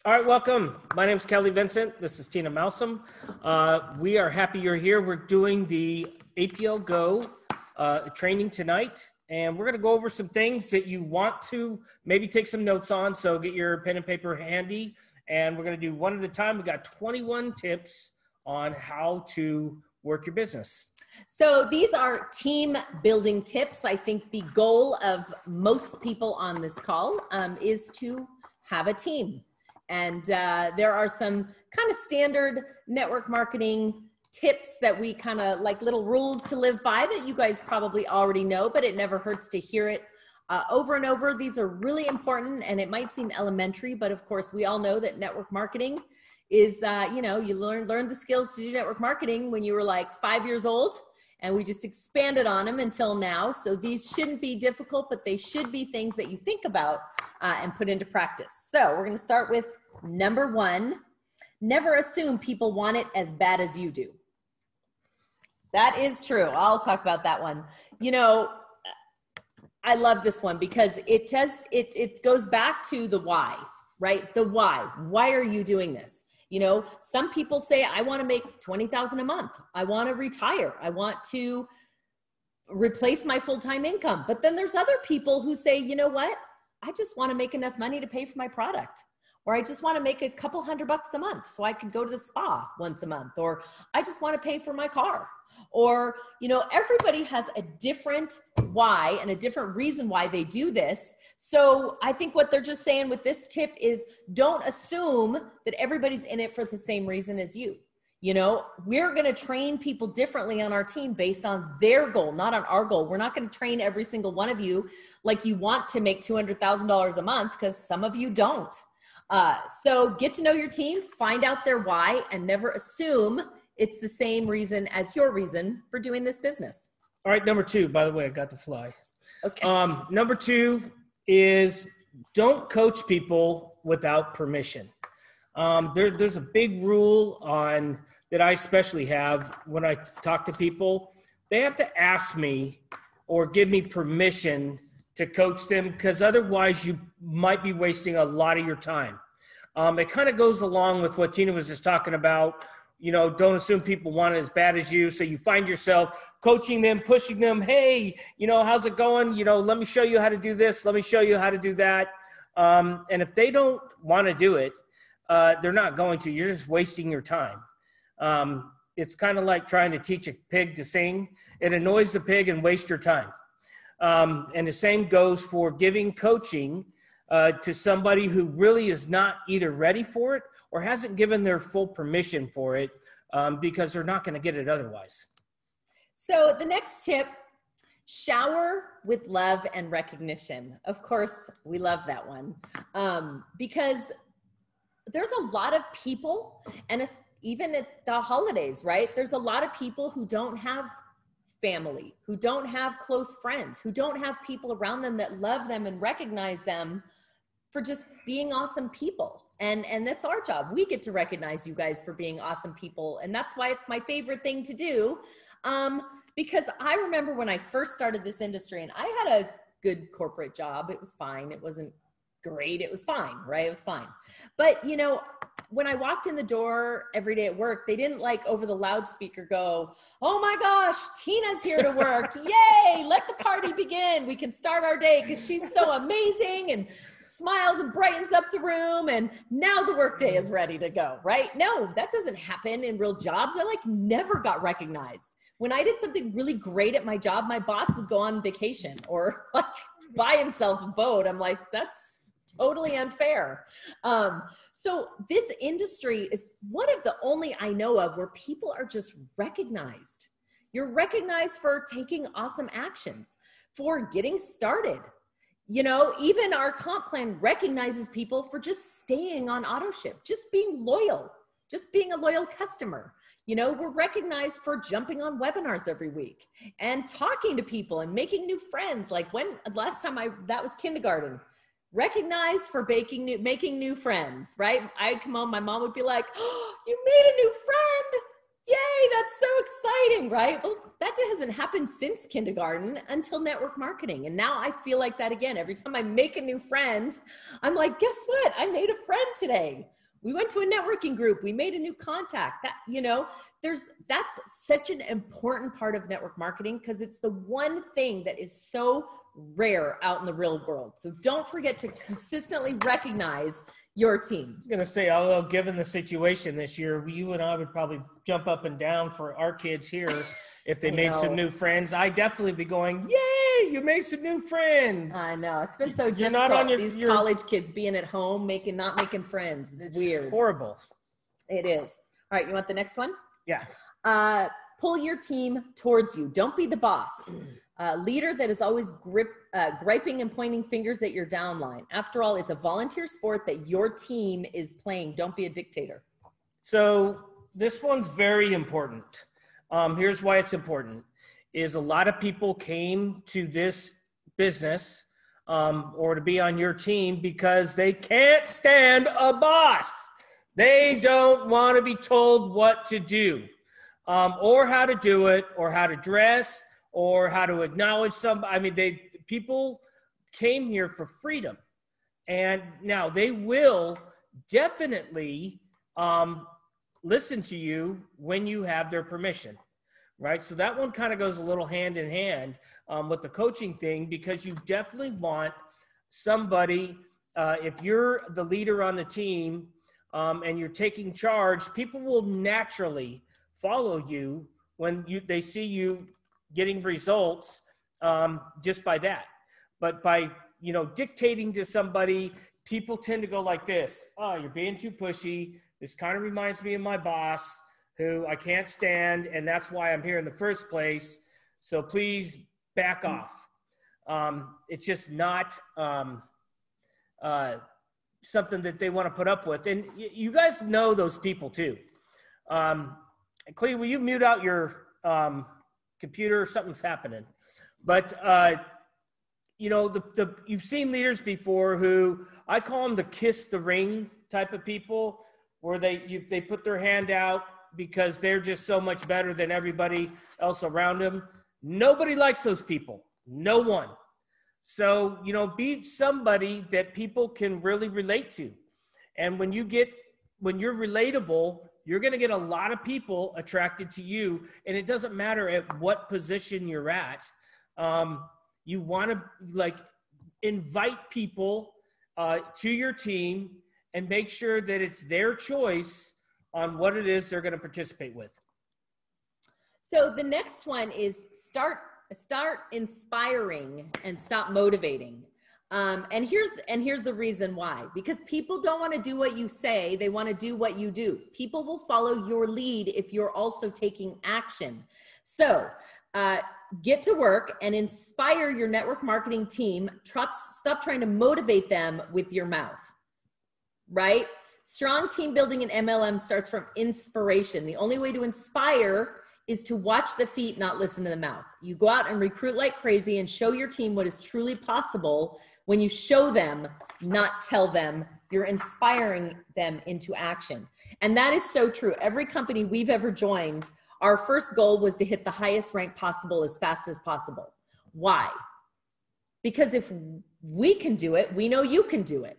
All right, welcome. My name is Kelly Vincent. This is Tina Malsom. We are happy you're here. We're doing the APLGo training tonight, and we're going to go over some things that you want to maybe take some notes on. So get your pen and paper handy, and we're going to do one at a time. We got 21 tips on how to work your business. So these are team building tips. I think the goal of most people on this call is to have a team. And there are some kind of standard network marketing tips that we kind of like little rules to live by that you guys probably already know, but it never hurts to hear it over and over. These are really important, and it might seem elementary, but of course we all know that network marketing is, you learn the skills to do network marketing when you were like 5 years old, and we just expanded on them until now. So these shouldn't be difficult, but they should be things that you think about and put into practice. So we're going to start with number one. Never assume people want it as bad as you do. That is true. I'll talk about that one. You know, I love this one because it goes back to the why, right? The why. Why are you doing this? You know, some people say, I want to make $20,000 a month. I want to retire. I want to replace my full-time income. But then there's other people who say, you know what? I just want to make enough money to pay for my product. Or I just want to make a couple $100 a month so I could go to the spa once a month. Or I just want to pay for my car. Or, you know, everybody has a different why and a different reason why they do this. So I think what they're just saying with this tip is don't assume that everybody's in it for the same reason as you. You know, we're going to train people differently on our team based on their goal, not on our goal. We're not going to train every single one of you like you want to make $200,000 a month, because some of you don't. So get to know your team, find out their why, and never assume it's the same reason as your reason for doing this business. All right, number two, by the way, I got the fly. Okay. Number two is don't coach people without permission. There's a big rule that I especially have when I talk to people. They have to ask me or give me permission to coach them, because otherwise you might be wasting a lot of your time. It kind of goes along with what Tina was just talking about. You know, don't assume people want it as bad as you. So you find yourself coaching them, pushing them. Hey, you know, how's it going? You know, let me show you how to do this. Let me show you how to do that. And if they don't want to do it, they're not going to. You're just wasting your time. It's kind of like trying to teach a pig to sing. It annoys the pig and wastes your time. And the same goes for giving coaching to somebody who really is not either ready for it or hasn't given their full permission for it, because they're not going to get it otherwise. So the next tip, shower with love and recognition. Of course, we love that one because there's a lot of people, and even at the holidays, right? There's a lot of people who don't have family, who don't have close friends, who don't have people around them that love them and recognize them for just being awesome people. And that's our job. We get to recognize you guys for being awesome people. And that's why it's my favorite thing to do. Because I remember when I first started this industry, and I had a good corporate job. It was fine. It wasn't great. It was fine, right? It was fine. But, you know, when I walked in the door every day at work, they didn't like over the loudspeaker go, oh my gosh, Tina's here to work. Yay, let the party begin. We can start our day because she's so amazing and smiles and brightens up the room. And now the workday is ready to go, right? No, that doesn't happen in real jobs. I like never got recognized. When I did something really great at my job, my boss would go on vacation or like buy himself a boat. I'm like, that's totally unfair. So this industry is one of the only I know of where people are just recognized. You're recognized for taking awesome actions, for getting started. You know, even our comp plan recognizes people for just staying on Autoship, just being loyal, just being a loyal customer. You know, we're recognized for jumping on webinars every week and talking to people and making new friends. Like when last time that was kindergarten. Recognized for making new friends, right? I'd come home, my mom would be like, oh, you made a new friend. Yay, that's so exciting, right? Well, that hasn't happened since kindergarten until network marketing. And now I feel like that again. Every time I make a new friend, I'm like, guess what? I made a friend today. We went to a networking group. We made a new contact. That, you know, that's such an important part of network marketing because it's the one thing that is so rare out in the real world. So don't forget to consistently recognize your team. I was going to say, although given the situation this year, you and I would probably jump up and down for our kids here if they made some new friends. I'd definitely be going, yay, you made some new friends. I know. It's been so difficult. Not on These college kids being at home, not making friends. It's weird. Horrible. It is. All right, you want the next one? Yeah. Pull your team towards you. Don't be the boss. Leader that is always griping and pointing fingers at your downline. After all, it's a volunteer sport that your team is playing. Don't be a dictator. So this one's very important. Here's why it's important. Is a lot of people came to this business or to be on your team because they can't stand a boss. They don't want to be told what to do or how to do it or how to dress or how to acknowledge somebody. I mean, people came here for freedom. And now they will definitely listen to you when you have their permission, right? So that one kind of goes a little hand in hand with the coaching thing because you definitely want somebody, if you're the leader on the team and you're taking charge, people will naturally follow you when they see you getting results just by that. But by, dictating to somebody, people tend to go like this. Oh, you're being too pushy. This kind of reminds me of my boss who I can't stand. And that's why I'm here in the first place. So please back off. It's just not something that they want to put up with. And you guys know those people too. Clea, will you mute out your computer? Something's happening. But, you've seen leaders before who I call them the kiss the ring type of people, where they put their hand out because they're just so much better than everybody else around them. Nobody likes those people. No one. So, be somebody that people can really relate to. And when you're relatable, you're going to get a lot of people attracted to you. And it doesn't matter at what position you're at. You want to invite people to your team and make sure that it's their choice on what it is they're going to participate with. So the next one is start inspiring and stop motivating. And here's the reason why. Because people don't want to do what you say, they want to do what you do. People will follow your lead if you're also taking action. So get to work and inspire your network marketing team. Stop trying to motivate them with your mouth, right? Strong team building in MLM starts from inspiration. The only way to inspire is to watch the feet, not listen to the mouth. You go out and recruit like crazy and show your team what is truly possible. When you show them, not tell them, you're inspiring them into action. And that is so true. Every company we've ever joined, our first goal was to hit the highest rank possible as fast as possible. Why? Because if we can do it, we know you can do it.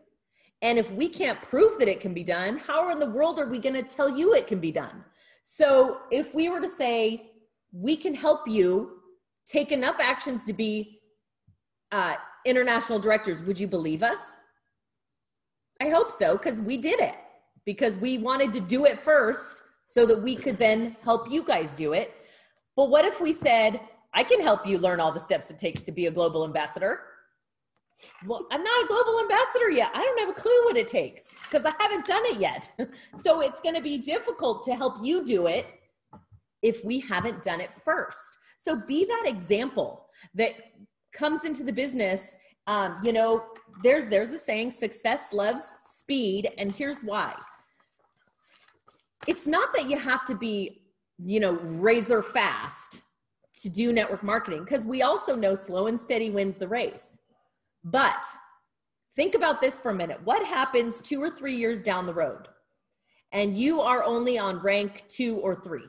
And if we can't prove that it can be done, how in the world are we going to tell you it can be done? So if we were to say, we can help you take enough actions to be international directors, would you believe us? I hope so, because we did it. Because we wanted to do it first so that we could then help you guys do it. But what if we said, I can help you learn all the steps it takes to be a global ambassador? Well, I'm not a global ambassador yet. I don't have a clue what it takes because I haven't done it yet. So it's going to be difficult to help you do it if we haven't done it first. So be that example that comes into the business. There's a saying, success loves speed. And here's why. It's not that you have to be, razor fast to do network marketing, because we also know slow and steady wins the race. But think about this for a minute. What happens 2 or 3 years down the road and you are only on rank 2 or 3?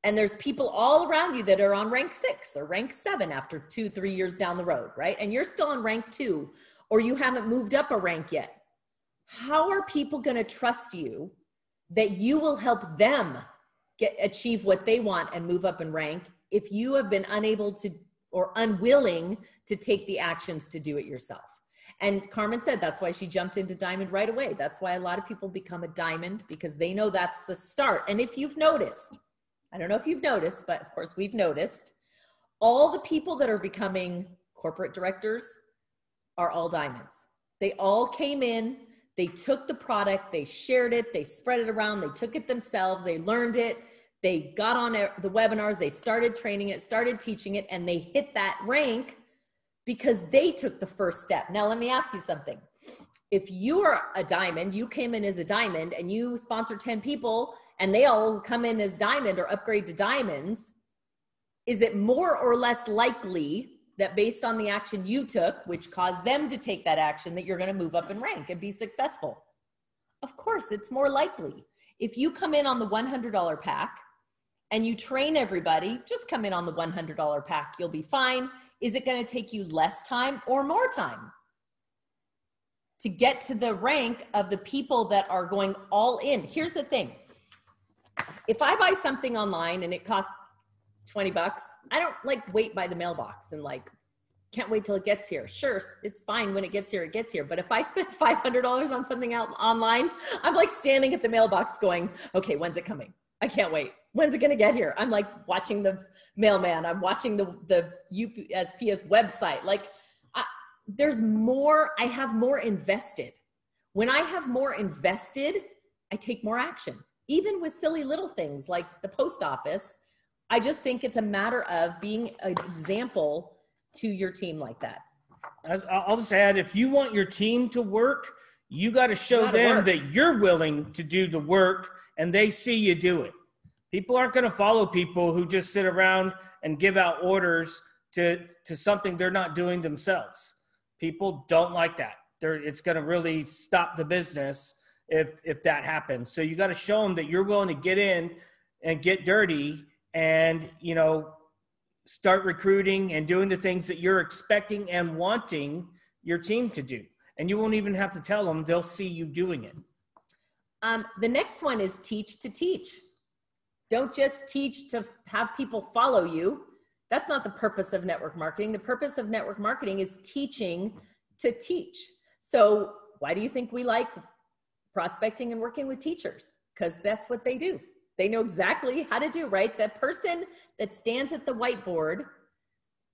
And there's people all around you that are on rank 6 or rank 7 after 2-3 years down the road, right? And you're still on rank 2, or you haven't moved up a rank yet. How are people going to trust you that you will help them achieve what they want and move up in rank if you have been unable to or unwilling to take the actions to do it yourself? And Carmen said that's why she jumped into diamond right away. That's why a lot of people become a diamond, because they know that's the start. And if you've noticed, I don't know if you've noticed, but of course we've noticed, all the people that are becoming corporate directors are all diamonds. They all came in, they took the product, they shared it, they spread it around, they took it themselves, they learned it, they got on the webinars, they started training it, started teaching it, and they hit that rank because they took the first step. Now, let me ask you something. If you are a diamond, you came in as a diamond and you sponsor 10 people and they all come in as diamond or upgrade to diamonds, is it more or less likely that based on the action you took, which caused them to take that action, that you're going to move up in rank and be successful? Of course, it's more likely. If you come in on the $100 pack and you train everybody, just come in on the $100 pack, you'll be fine. Is it going to take you less time or more time to get to the rank of the people that are going all in? Here's the thing. If I buy something online and it costs $20, I don't like wait by the mailbox and like, can't wait till it gets here. Sure, it's fine when it gets here, it gets here. But if I spend $500 on something out online, I'm like standing at the mailbox going, okay, when's it coming? I can't wait. When's it going to get here? I'm like watching the mailman. I'm watching the USPS website. Like there's more, I have more invested. When I have more invested, I take more action. Even with silly little things like the post office, I just think it's a matter of being an example to your team like that. I'll just add, if you want your team to work, you got to show them that you're willing to do the work and they see you do it. People aren't going to follow people who just sit around and give out orders to something they're not doing themselves. People don't like that. It's going to really stop the business if that happens. So you got to show them that you're willing to get in and get dirty and, you know, start recruiting and doing the things that you're expecting and wanting your team to do. And you won't even have to tell them, they'll see you doing it. The next one is teach to teach. Don't just teach to have people follow you. That's not the purpose of network marketing. The purpose of network marketing is teaching to teach. So why do you think we like prospecting and working with teachers? Because that's what they do. They know exactly how to do, right? The person that stands at the whiteboard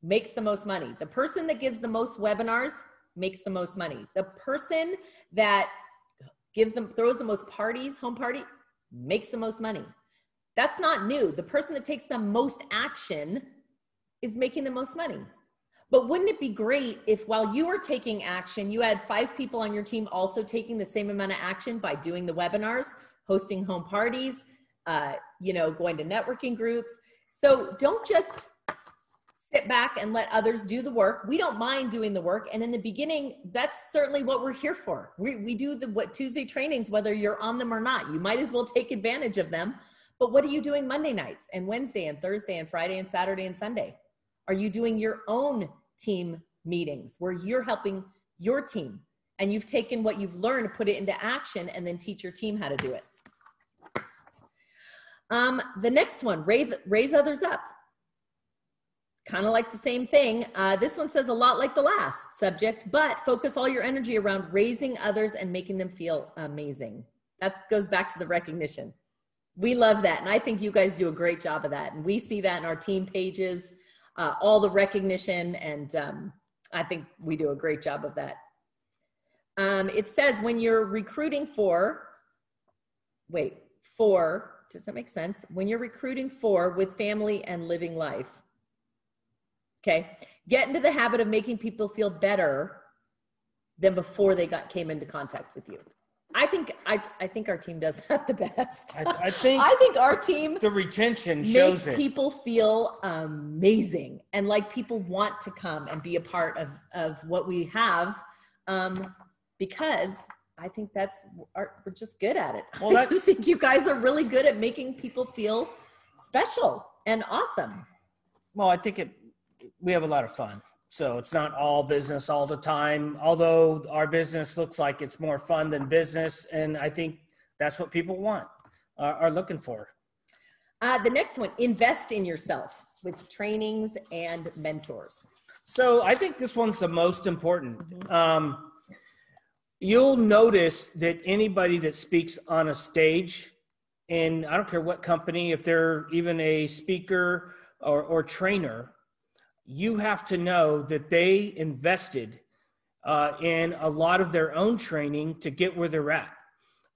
makes the most money. The person that gives the most webinars makes the most money. The person that throws the most parties, home party, makes the most money. That's not new. The person that takes the most action is making the most money. But wouldn't it be great if while you are taking action, you had 5 people on your team also taking the same amount of action by doing the webinars, hosting home parties, going to networking groups. So don't just sit back and let others do the work. We don't mind doing the work. And in the beginning, that's certainly what we're here for. We do the Tuesday trainings, whether you're on them or not. You might as well take advantage of them. But what are you doing Monday nights and Wednesday and Thursday and Friday and Saturday and Sunday? Are you doing your own team meetings where you're helping your team and you've taken what you've learned, put it into action, and then teach your team how to do it? The next one, raise others up. Kind of like the same thing. This one says a lot like the last subject, but focus all your energy around raising others and making them feel amazing. That goes back to the recognition. We love that. And I think you guys do a great job of that. And we see that in our team pages, all the recognition. And I think we do a great job of that. It says when you're recruiting does that make sense? When you're recruiting with family and living life. Okay. Get into the habit of making people feel better than before they came into contact with you. I think our team does that the best. I think our team, the retention shows makes people feel amazing and like people want to come and be a part of what we have, because I think we're just good at it. Well, I just think you guys are really good at making people feel special and awesome. Well, I think we have a lot of fun. So it's not all business all the time, although our business looks like it's more fun than business. And I think that's what people want, are looking for. The next one, invest in yourself with trainings and mentors. So I think this one's the most important. You'll notice that anybody that speaks on a stage, and I don't care what company, if they're even a speaker or trainer, you have to know that they invested in a lot of their own training to get where they're at.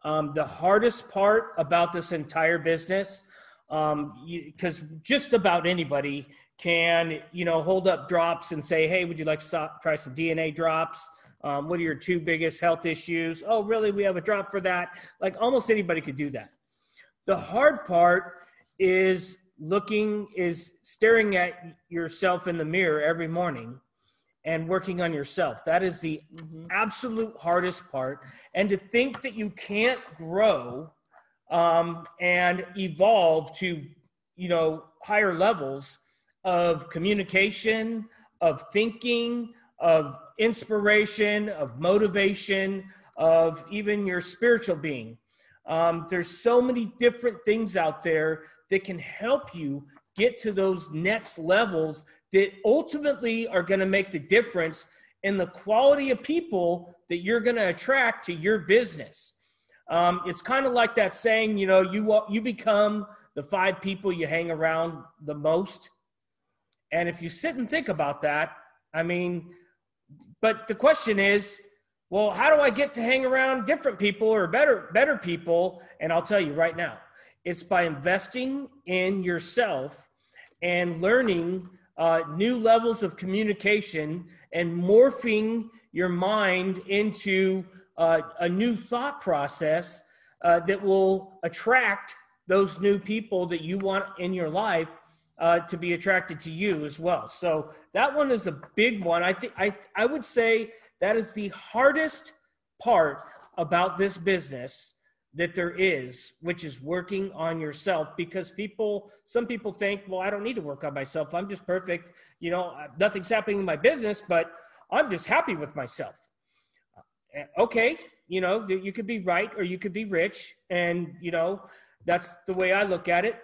The hardest part about this entire business, because just about anybody can, hold up drops and say, hey, would you like to try some DNA drops? What are your 2 biggest health issues? Oh, really? We have a drop for that. Like almost anybody could do that. The hard part is staring at yourself in the mirror every morning and working on yourself. That is the absolute hardest part. And to think that you can't grow and evolve to, higher levels of communication, of thinking, of inspiration, of motivation, of even your spiritual being. There's so many different things out there that can help you get to those next levels that ultimately are going to make the difference in the quality of people that you're going to attract to your business. It's kind of like that saying, you become the 5 people you hang around the most. And if you sit and think about that, but the question is, well, how do I get to hang around different people or better people? And I'll tell you right now, it's by investing in yourself and learning new levels of communication and morphing your mind into a new thought process that will attract those new people that you want in your life to be attracted to you as well. So that one is a big one. I would say that is the hardest part about this business that there is, which is working on yourself, because some people think, well, I don't need to work on myself. I'm just perfect. Nothing's happening in my business, but I'm just happy with myself. Okay. You could be right, or you could be rich. And, that's the way I look at it.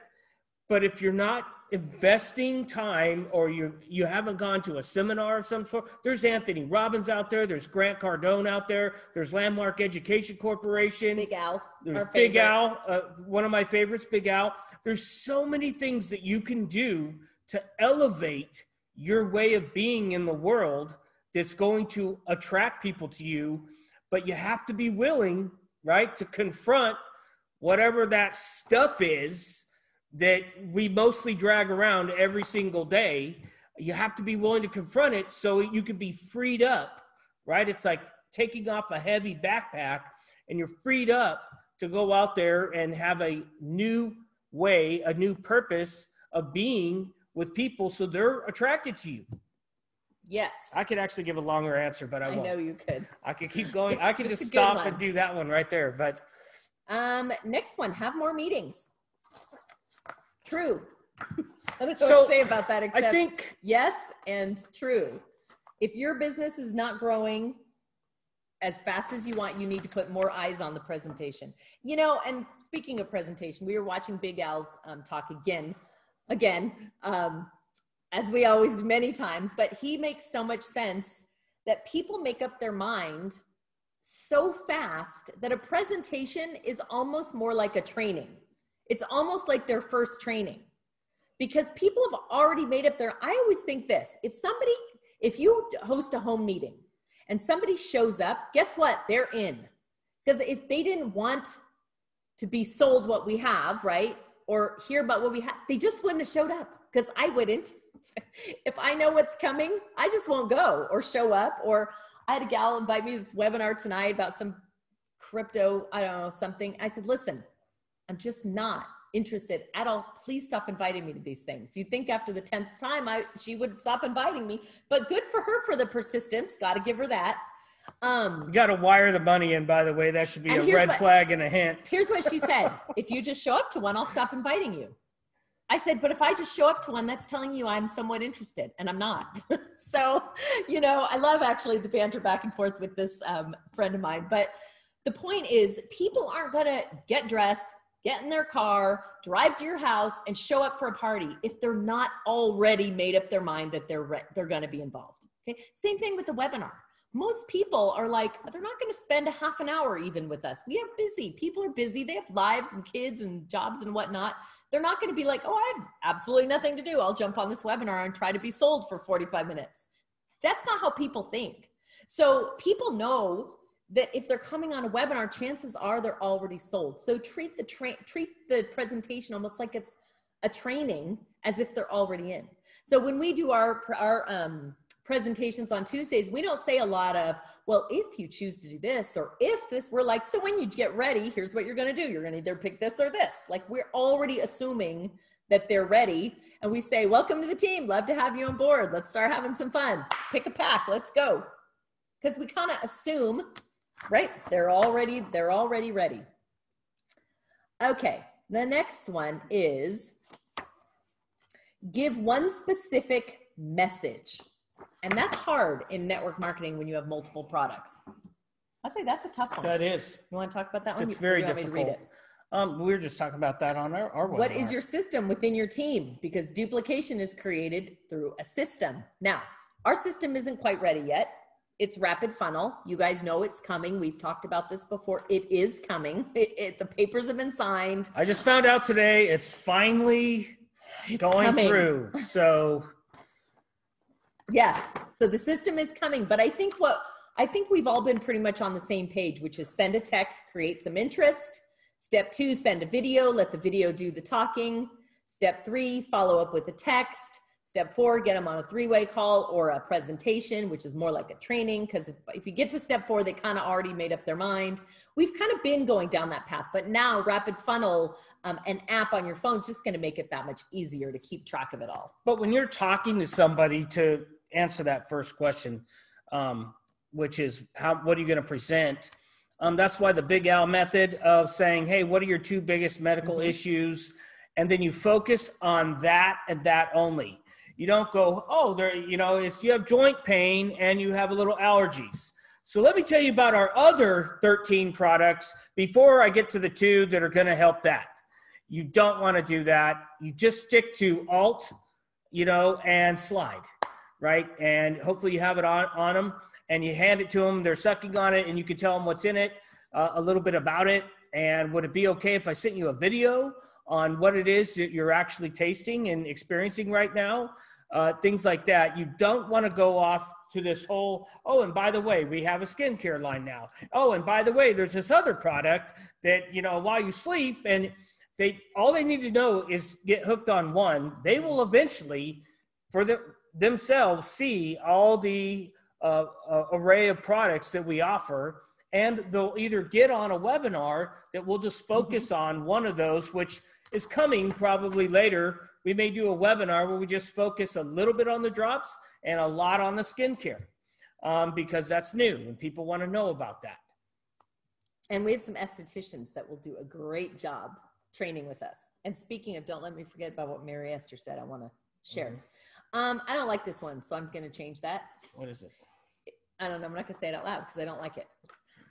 But if you're not investing time, or you haven't gone to a seminar of some sort, there's Anthony Robbins out there, there's Grant Cardone out there, there's Landmark Education Corporation, Big Al, there's Big Al, one of my favorites, Big Al. There's so many things that you can do to elevate your way of being in the world that's going to attract people to you, but you have to be willing, right, to confront whatever that stuff is that we mostly drag around every single day. You have to be willing to confront it so you can be freed up, right? It's like taking off a heavy backpack, and you're freed up to go out there and have a new way, a new purpose of being with people so they're attracted to you. Yes. I could actually give a longer answer, but I won't. I know you could. I could keep going. I could just stop and do that one right there. But next one, have more meetings. True. I don't know what to say about that, except I think yes and true. If your business is not growing as fast as you want, you need to put more eyes on the presentation. And speaking of presentation, we were watching Big Al's talk again, as we always many times, but he makes so much sense that people make up their mind so fast that a presentation is almost more like a training. It's almost like their first training, because people have already made up I always think this, if you host a home meeting and somebody shows up, guess what? They're in. Because if they didn't want to be sold what we have, right? Or hear about what we have, they just wouldn't have showed up, because I wouldn't. If I know what's coming, I just won't go or show up. Or I had a gal invite me to this webinar tonight about some crypto, I don't know, something. I said, listen, I'm just not interested at all. Please stop inviting me to these things. You'd think after the 10th time she would stop inviting me, but good for her for the persistence. Got to give her that. You got to wire the money in, by the way. That should be a red flag and a hint. Here's what she said. If you just show up to one, I'll stop inviting you. I said, but if I just show up to one, that's telling you I'm somewhat interested, and I'm not. So, you know, I love actually the banter back and forth with this friend of mine. But the point is, people aren't going to get dressed, get in their car, drive to your house, and show up for a party if they're not already made up their mind that they're going to be involved. Okay. Same thing with the webinar. Most people are like, they're not going to spend a half an hour even with us. We are busy. People are busy. They have lives and kids and jobs and whatnot. They're not going to be like, oh, I have absolutely nothing to do. I'll jump on this webinar and try to be sold for 45 minutes. That's not how people think. So people know that if they're coming on a webinar, chances are they're already sold. So treat the presentation almost like it's a training, as if they're already in. So when we do our presentations on Tuesdays, we don't say a lot of, well, if you choose to do this, or if this, we're like, so when you get ready, here's what you're going to do. You're going to either pick this or this. Like, we're already assuming that they're ready. And we say, welcome to the team. Love to have you on board. Let's start having some fun. Pick a pack. Let's go. Because we kind of assume, right? They're already ready. Okay. The next one is give one specific message. And that's hard in network marketing when you have multiple products. I'll say that's a tough one. That is. You want to talk about that one? It's very difficult. Me to read it? We were just talking about that on our webinar. What is your system within your team? Because duplication is created through a system. Now, our system isn't quite ready yet. It's rapid funnel. You guys know it's coming. We've talked about this before. It is coming. The papers have been signed. I just found out today it's finally going through. So yes. So the system is coming. But I think we've all been pretty much on the same page, which is send a text, create some interest. Step 2, send a video, let the video do the talking. Step 3, follow up with a text. Step 4, get them on a 3-way call or a presentation, which is more like a training, because if you get to step 4, they kind of already made up their mind. We've kind of been going down that path, but now rapid funnel, an app on your phone is just going to make it that much easier to keep track of it all. But when you're talking to somebody, to answer that first question, which is what are you going to present? That's why the Big Al method of saying, hey, what are your 2 biggest medical issues? And then you focus on that and that only. You don't go, oh, if you have joint pain and you have a little allergies. So let me tell you about our other 13 products before I get to the 2 that are going to help that. You don't want to do that. You just stick to alt, and slide, right? And hopefully you have it on them and you hand it to them. They're sucking on it and you can tell them what's in it, a little bit about it. And would it be okay if I sent you a video on what it is that you're actually tasting and experiencing right now? Things like that. You don't want to go off to this whole, oh, and by the way, we have a skincare line now. Oh, and by the way, there's this other product that, while you sleep, and all they need to know is get hooked on one. They will eventually, for themselves, see all the array of products that we offer, and they'll either get on a webinar that will just focus on one of those, which is coming probably later. We may do a webinar where we just focus a little bit on the drops and a lot on the skincare, because that's new and people want to know about that. And we have some estheticians that will do a great job training with us. And speaking of, don't let me forget about what Mary Esther said, I want to share. I don't like this one, so I'm going to change that. What is it? I don't know. I'm not going to say it out loud because I don't like it.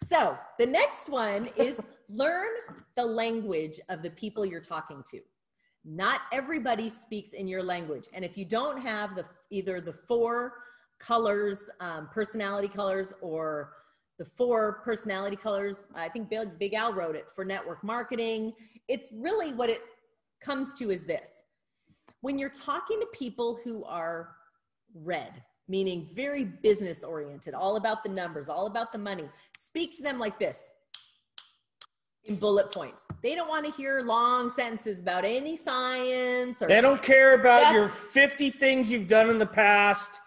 So the next one is learn the language of the people you're talking to. Not everybody speaks in your language. And if you don't have either the 4 colors, personality colors, or the 4 personality colors, I think Big Al wrote it for network marketing. It's really what it comes to is this. When you're talking to people who are red, meaning very business oriented, all about the numbers, all about the money, speak to them like this. In bullet points. They don't want to hear long sentences about any science. Or they don't care about your 50 things you've done in the past,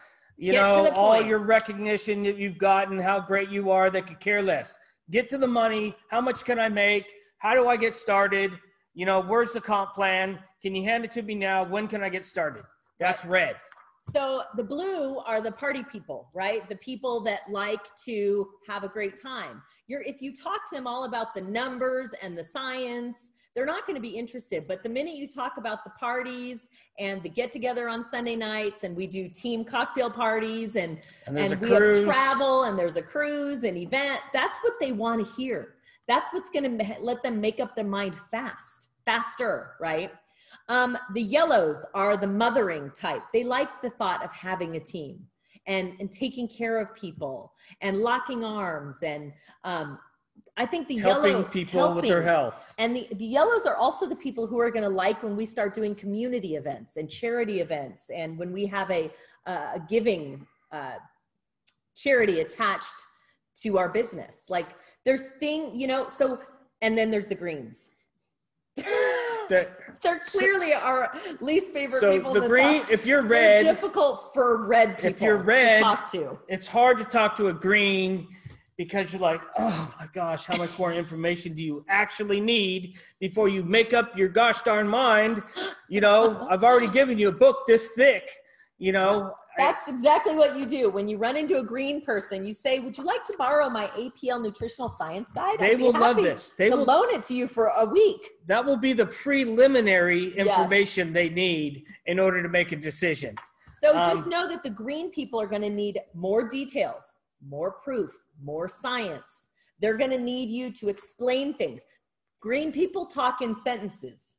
all your recognition that you've gotten, how great you are. They could care less. Get to the money. How much can I make? How do I get started? Where's the comp plan? Can you hand it to me now? When can I get started? That's red. So the blue are the party people, right? The people that like to have a great time. If you talk to them all about the numbers and the science, they're not going to be interested. But the minute you talk about the parties and the get together on Sunday nights, and we do team cocktail parties, and we have travel, and there's a cruise, an event, that's what they want to hear. That's what's going to let them make up their mind faster, right? The yellows are the mothering type. They like the thought of having a team and taking care of people and locking arms. And I think the helping people with their health. And the yellows are also the people who are going to like when we start doing community events and charity events, and when we have a giving charity attached to our business. Like there's so, and then there's the greens. They're clearly our least favorite people. So the green, if you're red, they're difficult for red people if you're red, to talk to. It's hard to talk to a green because you're like, oh my gosh, how much more information do you actually need before you make up your gosh darn mind? I've already given you a book this thick, That's exactly what you do. When you run into a green person, you say, would you like to borrow my APL Nutritional Science Guide? They will love this. They will loan it to you for a week. That will be the preliminary information they need in order to make a decision. So just know that the green people are going to need more details, more proof, more science. They're going to need you to explain things. Green people talk in sentences,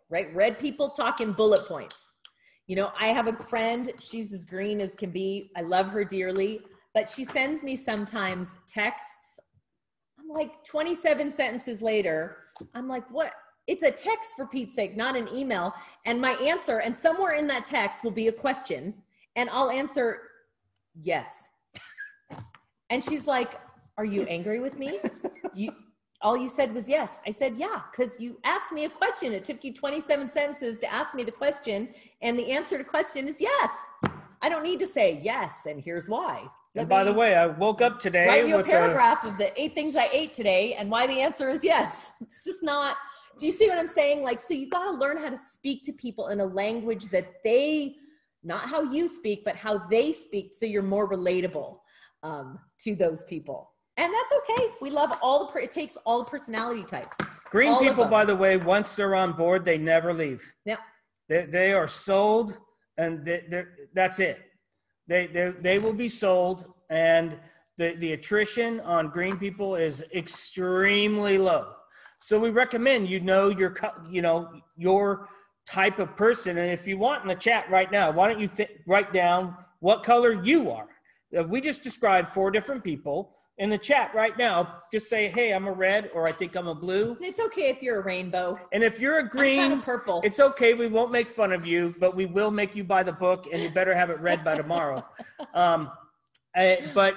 right? Red people talk in bullet points. I have a friend, she's as green as can be. I love her dearly, but she sends me sometimes texts. I'm like 27 sentences later. I'm like, what? It's a text, for Pete's sake, not an email. And my answer, and somewhere in that text will be a question, and I'll answer yes. And she's like, are you angry with me? All you said was yes. I said, yeah, because you asked me a question. It took you 27 sentences to ask me the question, and the answer to the question is yes. I don't need to say yes, and here's why. And by the way, I woke up today. Write you a paragraph of the 8 things I ate today and why the answer is yes. It's just not, do you see what I'm saying? Like, so you got to learn how to speak to people in a language that not how you speak, but how they speak, so you're more relatable to those people. And that's okay. We love it takes all the personality types. Green people, by the way, once they're on board, they never leave. Yep. They are sold, and that's it. They will be sold, and the attrition on green people is extremely low. So we recommend your type of person. And if you want in the chat right now, why don't you write down what color you are? We just described 4 different people. In the chat right now, just say, hey, I'm a red, or I think I'm a blue. It's okay if you're a rainbow. And if you're a green, I'm kind of purple. It's okay. We won't make fun of you, but we will make you buy the book, and you better have it read by tomorrow. But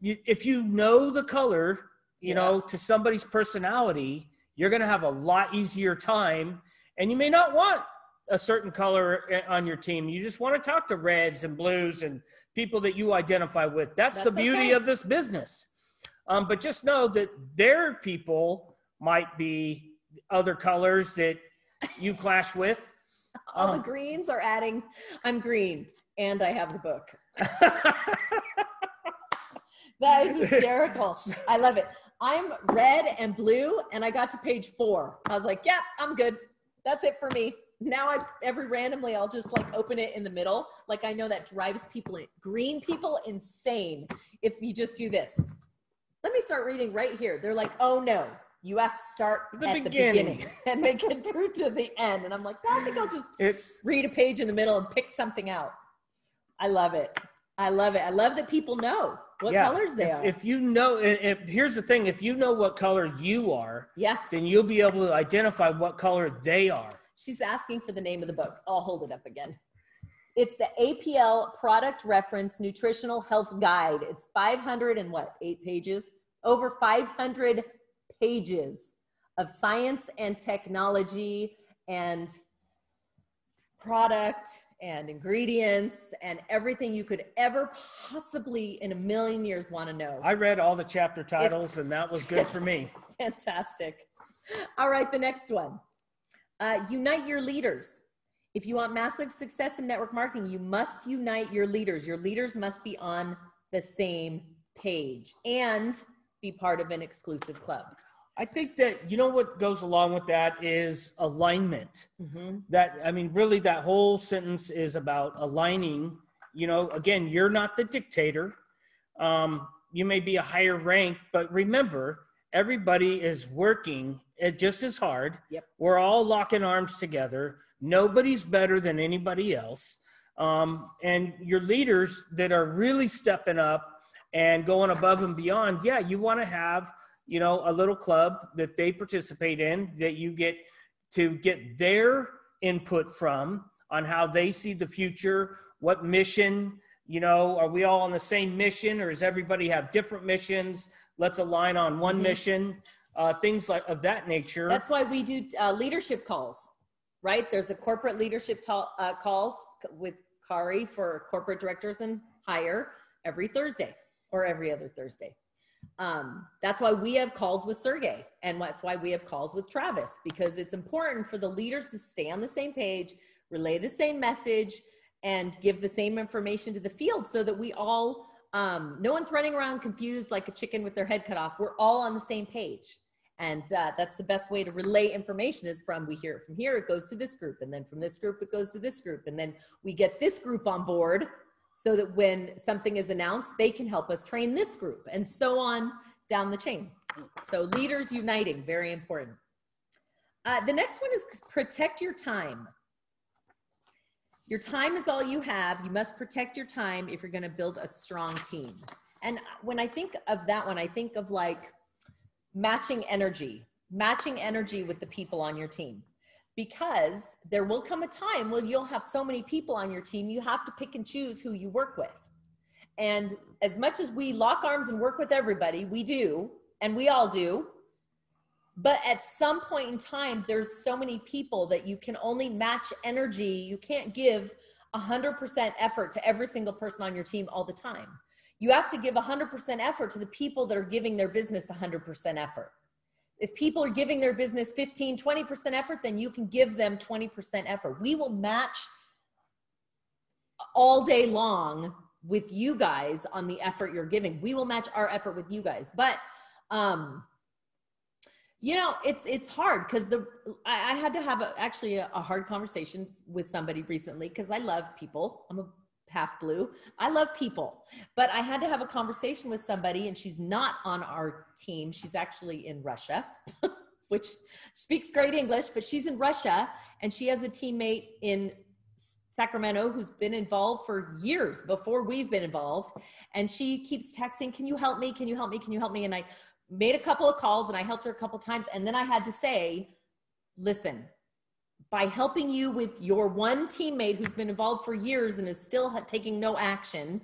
if you know the color, to somebody's personality, you're going to have a lot easier time. And you may not want a certain color on your team. You just want to talk to reds and blues and people that you identify with. That's the beauty of this business. But just know that their people might be other colors that you clash with. All the greens are adding, I'm green, and I have the book. That is hysterical. I love it. I'm red and blue, and I got to page 4. I was like, yeah, I'm good. That's it for me. Now randomly, I'll just like open it in the middle. Like, I know that drives green people insane if you just do this. Let me start reading right here. They're like, oh no, you have to start at the beginning and make it through to the end. And I'm like, I think I'll just read a page in the middle and pick something out. I love it. I love it. I love that people know what colors they are. If you know, here's the thing, if you know what color you are, then you'll be able to identify what color they are. She's asking for the name of the book. I'll hold it up again. It's the APL Product Reference Nutritional Health Guide. It's 8 pages, over 500 pages of science and technology and product and ingredients and everything you could ever possibly in a million years want to know. I read all the chapter titles, and that was good for me. Fantastic. All right, the next one. Unite your leaders. If you want massive success in network marketing, you must unite your leaders. Your leaders must be on the same page and be part of an exclusive club. I think that, you know, what goes along with that is alignment. That, I mean, really that whole sentence is about aligning. You know, again, you're not the dictator. You may be a higher rank, but remember, everybody is working just as hard. Yep. We're all locking arms together. Nobody's better than anybody else. And your leaders that are really stepping up and going above and beyond, yeah, you want to have, you know, a little club that they participate in, that you get to get their input from on how they see the future, what mission, you know, are we all on the same mission, or does everybody have different missions? Let's align on one mission, things like of that nature. That's why we do leadership calls, right? There's a corporate leadership call with Kari for corporate directors and higher every Thursday or every other Thursday. That's why we have calls with Sergey, and that's why we have calls with Travis, because it's important for the leaders to stay on the same page, relay the same message, and give the same information to the field so that we all, no one's running around confused like a chicken with their head cut off. We're all on the same page. And that's the best way to relay information is from, we hear it from here, it goes to this group, and then from this group, it goes to this group. And then we get this group on board so that when something is announced, they can help us train this group, and so on down the chain. So leaders uniting, very important. The next one is protect your time. Your time is all you have. You must protect your time if you're going to build a strong team. And when I think of that one, I think of like matching energy with the people on your team, because there will come a time when you'll have so many people on your team, you have to pick and choose who you work with. And as much as we lock arms and work with everybody, we do, and we all do. But at some point in time, there's so many people that you can only match energy. You can't give 100% effort to every single person on your team all the time. You have to give 100% effort to the people that are giving their business 100% effort. If people are giving their business 15, 20% effort, then you can give them 20% effort. We will match all day long with you guys on the effort you're giving. We will match our effort with you guys. But, you know, it's hard because I had to have actually a hard conversation with somebody recently, because I love people. I'm a half blue. I love people, but I had to have a conversation with somebody, and she's not on our team. She's actually in Russia, which speaks great English, but she's in Russia, and she has a teammate in Sacramento who's been involved for years before we've been involved. And she keeps texting, can you help me? Can you help me? Can you help me? And I made a couple of calls and I helped her a couple of times. And then I had to say, listen, by helping you with your one teammate who's been involved for years and is still taking no action,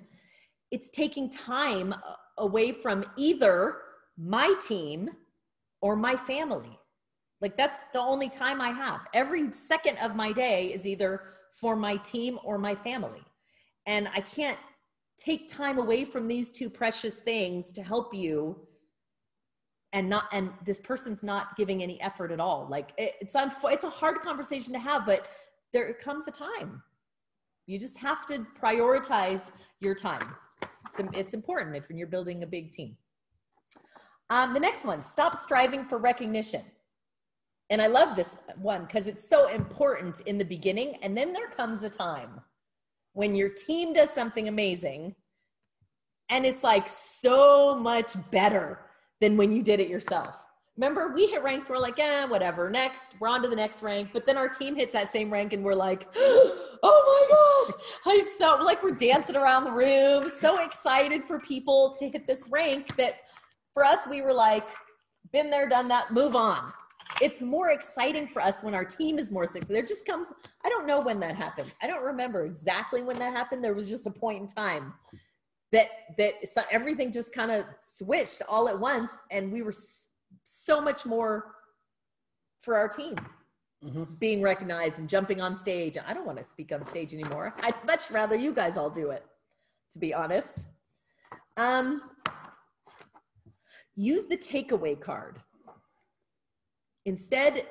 it's taking time away from either my team or my family. Like, that's the only time I have. Every second of my day is either for my team or my family. And I can't take time away from these two precious things to help you, and this person's not giving any effort at all. Like, it's a hard conversation to have, but there comes a time. You just have to prioritize your time. It's important if you're building a big team. The next one, stop striving for recognition. And I love this one because it's so important in the beginning. And then there comes a time when your team does something amazing and it's like so much better than when you did it yourself. Remember, we hit ranks, we're like, whatever, next, we're on to the next rank. But then our team hits that same rank and we're like, oh my gosh, we're dancing around the room, so excited for people to hit this rank that for us, we were like, been there, done that, move on. It's more exciting for us when our team is more successful. There just comes, I don't know when that happened. I don't remember exactly when that happened. There was just a point in time that everything just kind of switched all at once, and we were so much more for our team being recognized and jumping on stage. I don't want to speak on stage anymore. I'd much rather you guys all do it, to be honest. Use the takeaway card. Instead,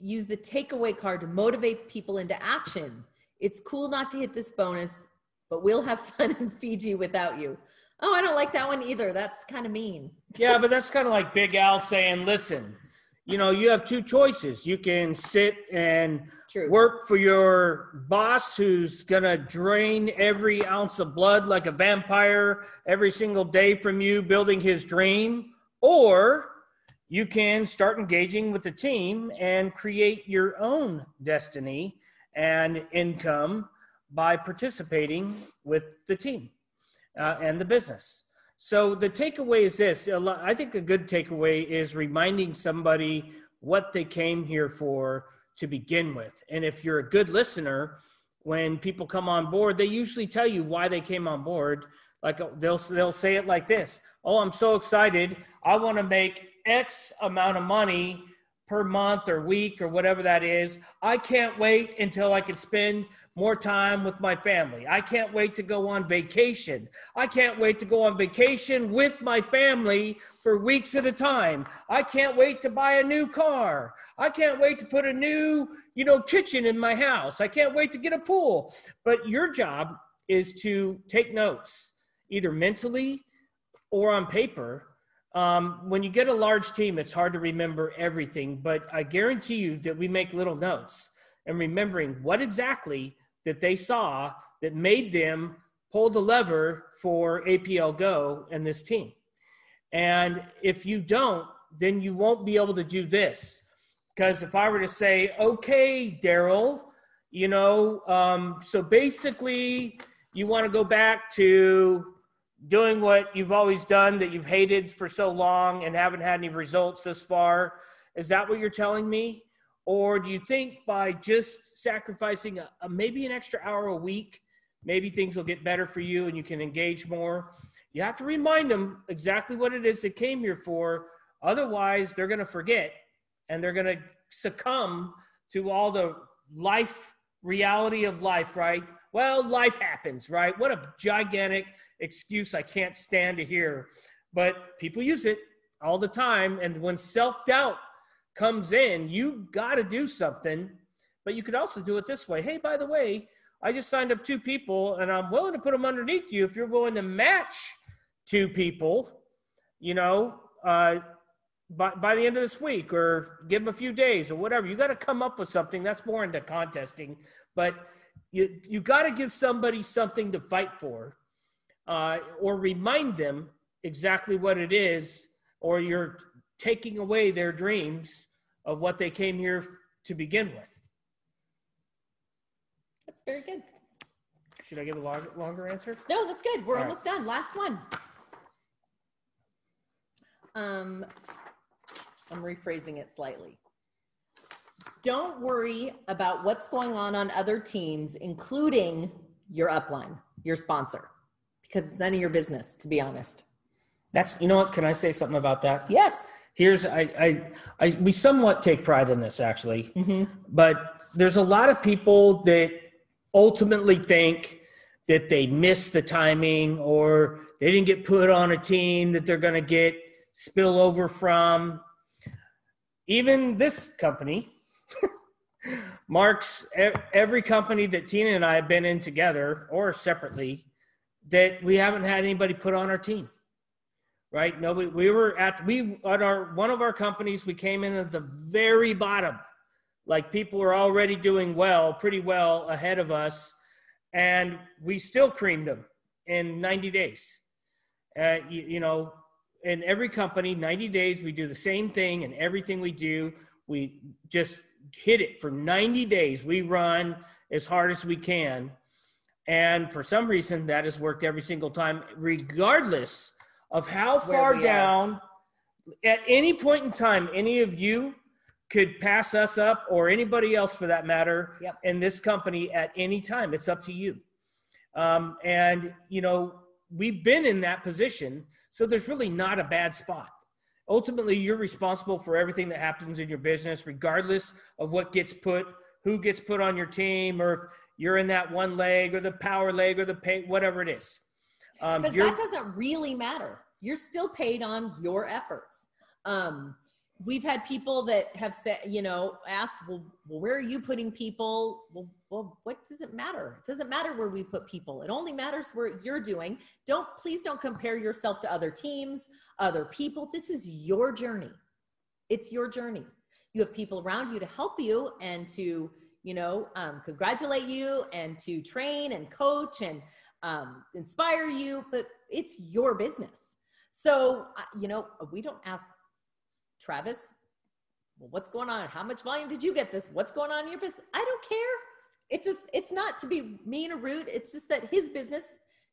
use the takeaway card to motivate people into action. It's cool not to hit this bonus, but we'll have fun in Fiji without you. Oh, I don't like that one either. That's kind of mean. Yeah, but that's kind of like Big Al saying, listen, you know, you have two choices. You can sit and work for your boss who's going to drain every ounce of blood like a vampire every single day from you, building his dream, or you can start engaging with the team and create your own destiny and income by participating with the team and the business. So the takeaway is this. I think a good takeaway is reminding somebody what they came here for to begin with. And if you're a good listener, when people come on board, they usually tell you why they came on board. Like they'll say it like this. Oh, I'm so excited. I want to make X amount of money per month or week or whatever that is. I can't wait until I can spend more time with my family. I can't wait to go on vacation. I can't wait to go on vacation with my family for weeks at a time. I can't wait to buy a new car. I can't wait to put a new, kitchen in my house. I can't wait to get a pool. But your job is to take notes, either mentally or on paper. When you get a large team, it's hard to remember everything, but I guarantee you that we make little notes and remembering what exactly that they saw that made them pull the lever for APLGo and this team. And if you don't, then you won't be able to do this. Because if I were to say, okay, Daryl, so basically you want to go back to doing what you've always done that you've hated for so long and haven't had any results thus far. Is that what you're telling me? Or do you think by just sacrificing maybe an extra hour a week, maybe things will get better for you and you can engage more? You have to remind them exactly what it is they came here for. Otherwise, they're going to forget and they're going to succumb to all the reality of life, right? Well, life happens, right? What a gigantic excuse I can't stand to hear. But people use it all the time. And when self-doubt comes in, you got to do something. But you could also do it this way. Hey, by the way, I just signed up 2 people and I'm willing to put them underneath you if you're willing to match 2 people, by the end of this week, or give them a few days or whatever. You got to come up with something. That's more into contesting. But you got to give somebody something to fight for, or remind them exactly what it is, or you're taking away their dreams of what they came here to begin with. That's very good. Should I give a longer answer? No, that's good. We're almost done. Last one. I'm rephrasing it slightly. Don't worry about what's going on other teams, including your upline, your sponsor, because it's none of your business, to be honest. You know what? Can I say something about that? Yes. We somewhat take pride in this, actually, but there's a lot of people that ultimately think that they missed the timing or they didn't get put on a team that they're going to get spillover from. Even this company marks every company that Tina and I have been in together or separately that we haven't had anybody put on our team, right? No, one of our companies, we came in at the very bottom. Like people were already doing pretty well ahead of us. And we still creamed them in 90 days. In every company, 90 days, we do the same thing, and everything we do, we just hit it for 90 days. We run as hard as we can. And for some reason, that has worked every single time, regardless of how far down, at any point in time, any of you could pass us up, or anybody else for that matter, in this company at any time. It's up to you. We've been in that position, so there's really not a bad spot. Ultimately, you're responsible for everything that happens in your business, regardless of who gets put on your team, or if you're in that one leg or the power leg or the pay, whatever it is. Because that doesn't really matter. You're still paid on your efforts. we've had people that have said, you know, asked, well, where are you putting people? Well, what does it matter? It doesn't matter where we put people. It only matters where you're doing. Please don't compare yourself to other teams, other people. This is your journey. It's your journey. You have people around you to help you and to, you know, congratulate you and to train and coach and inspire you, but it's your business. So, you know, we don't ask Travis, well, what's going on? How much volume did you get this? What's going on in your business? I don't care. It's not to be mean or rude. It's just that his business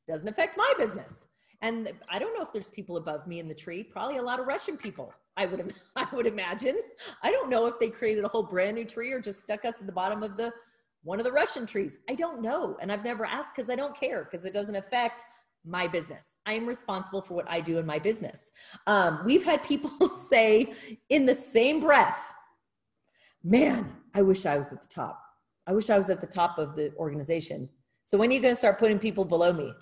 doesn't affect my business. And I don't know if there's people above me in the tree, probably a lot of Russian people, I would imagine. I don't know if they created a whole brand new tree or just stuck us at the bottom of one of the Russian trees. I don't know. And I've never asked because I don't care, because it doesn't affect my business. I am responsible for what I do in my business. We've had people say in the same breath, man, I wish I was at the top. I wish I was at the top of the organization. So when are you going to start putting people below me?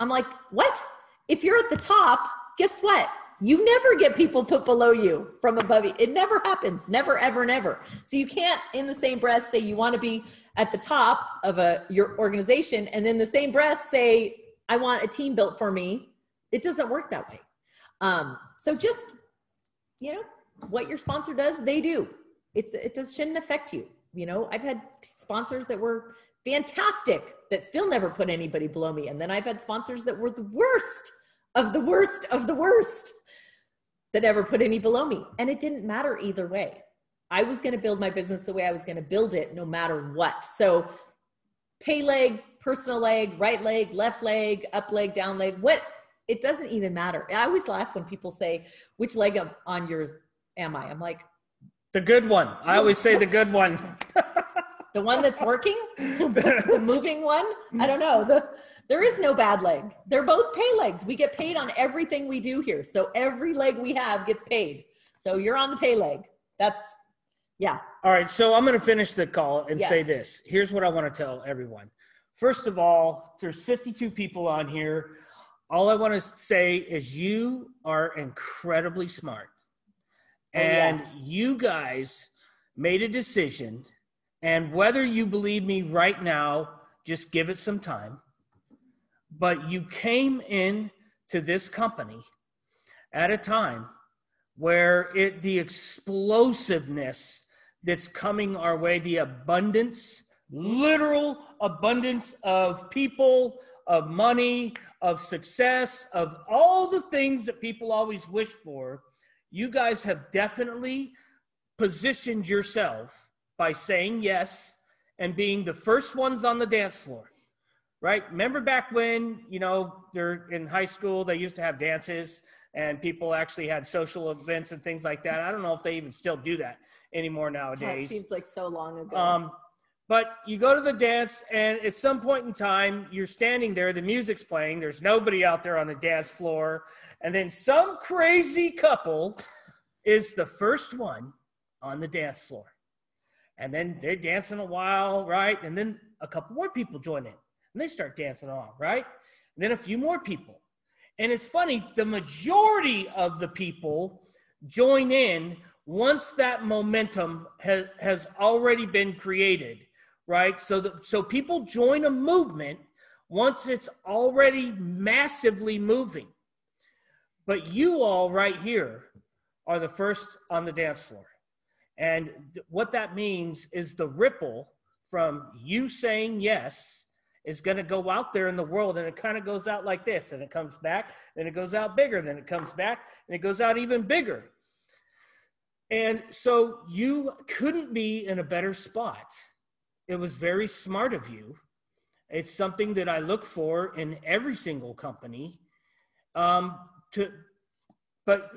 I'm like, what? If you're at the top, guess what? You never get people put below you from above you. It never happens. Never, ever, never. So you can't in the same breath say you want to be at the top of your organization and in the same breath say, I want a team built for me. It doesn't work that way. So just, you know, what your sponsor does, they do. Shouldn't affect you. You know, I've had sponsors that were fantastic that still never put anybody below me. And then I've had sponsors that were the worst of the worst of the worst that never put any below me. And it didn't matter either way. I was going to build my business the way I was going to build it no matter what. So pay leg, personal leg, right leg, left leg, up leg, down leg, it doesn't even matter. I always laugh when people say, which leg on yours am I? I'm like, the good one. I always say the good one. The one that's working, the moving one. I don't know. There is no bad leg. They're both pay legs. We get paid on everything we do here. So every leg we have gets paid. So you're on the pay leg. Yeah. All right. So I'm going to finish the call and say this. Here's what I want to tell everyone. First of all, there's 52 people on here. All I want to say is you are incredibly smart. And you guys made a decision. And whether you believe me right now, just give it some time. But you came in to this company at a time where the explosiveness that's coming our way, the abundance, literal abundance of people, of money, of success, of all the things that people always wish for, you guys have definitely positioned yourself by saying yes and being the first ones on the dance floor, right? Remember back when, you know, they're in high school, they used to have dances and people actually had social events and things like that. I don't know if they even still do that anymore nowadays. That seems like so long ago. But you go to the dance and at some point in time, you're standing there, the music's playing, there's nobody out there on the dance floor. And then some crazy couple is the first one on the dance floor. And then they're dancing a while, right? And then a couple more people join in and they start dancing on, right? And then a few more people. And it's funny, the majority of the people join in once that momentum has already been created, right? So people join a movement once it's already massively moving. But you all right here are the first on the dance floor. And what that means is the ripple from you saying yes is going to go out there in the world, and it kind of goes out like this, and it comes back, then it goes out bigger, then it comes back, and it goes out even bigger. And so you couldn't be in a better spot. It was very smart of you. It's something that I look for in every single company. But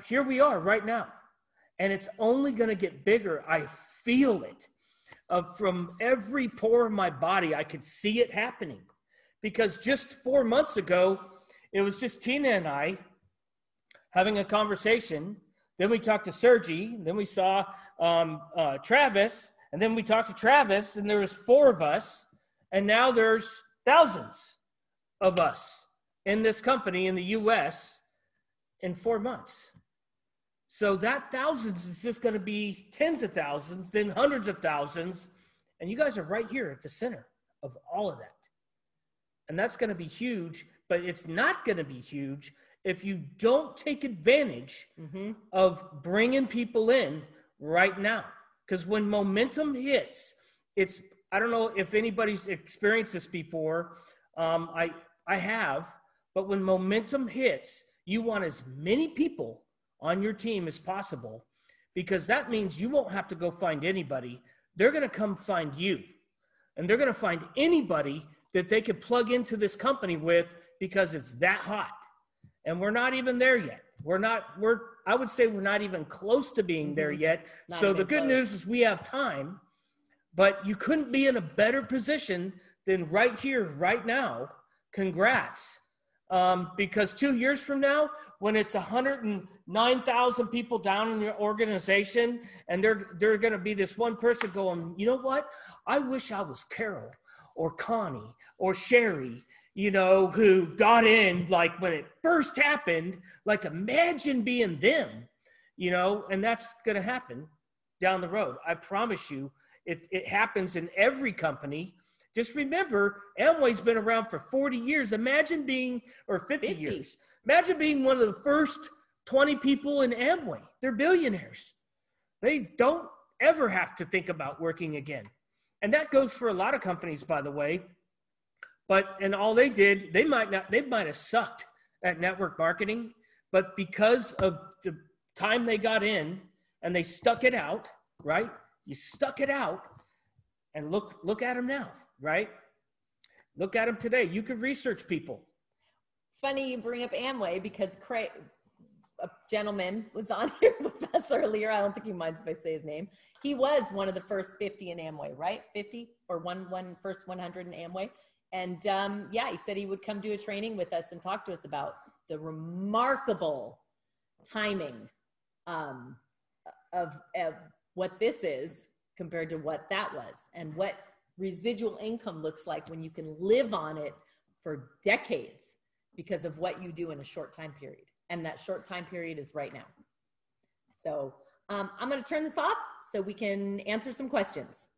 here we are right now. And it's only going to get bigger. I feel it. From every pore of my body, I could see it happening. Because just 4 months ago, it was just Tina and I having a conversation. Then we talked to Sergi. Then we saw Travis. And then we talked to Travis, and there was 4 of us. And now there's thousands of us in this company in the U.S. in 4 months. So that thousands is just going to be tens of thousands, then hundreds of thousands. And you guys are right here at the center of all of that. And that's going to be huge, but it's not going to be huge if you don't take advantage of bringing people in right now. Because when momentum hits, I don't know if anybody's experienced this before. I have, but when momentum hits, you want as many people on your team as possible, because that means you won't have to go find anybody. They're going to come find you, and they're going to find anybody that they could plug into this company with, because it's that hot. And we're not even there yet. I would say we're not even close to being there yet. So the good news is we have time, but you couldn't be in a better position than right here, right now. Congrats. Because 2 years from now, when it's 109,000 people down in your organization, and they're going to be this one person going, you know what? I wish I was Carol or Connie or Sherry, who got in like when it first happened. Like, imagine being them, and that's going to happen down the road. I promise you, it happens in every company. Just remember, Amway's been around for 40 years. Imagine being, or 50 years. Imagine being one of the first 20 people in Amway. They're billionaires. They don't ever have to think about working again. And that goes for a lot of companies, by the way. And all they did, they might have sucked at network marketing, but because of the time they got in and they stuck it out, right? You stuck it out, and look at them now. Right? Look at them today. You could research people. Funny you bring up Amway, because a gentleman was on here with us earlier. I don't think he minds if I say his name. He was one of the first 50 in Amway, right? 50 or first 100 in Amway. And he said he would come do a training with us and talk to us about the remarkable timing of what this is compared to what that was, and what residual income looks like when you can live on it for decades because of what you do in a short time period. And that short time period is right now. So I'm going to turn this off so we can answer some questions.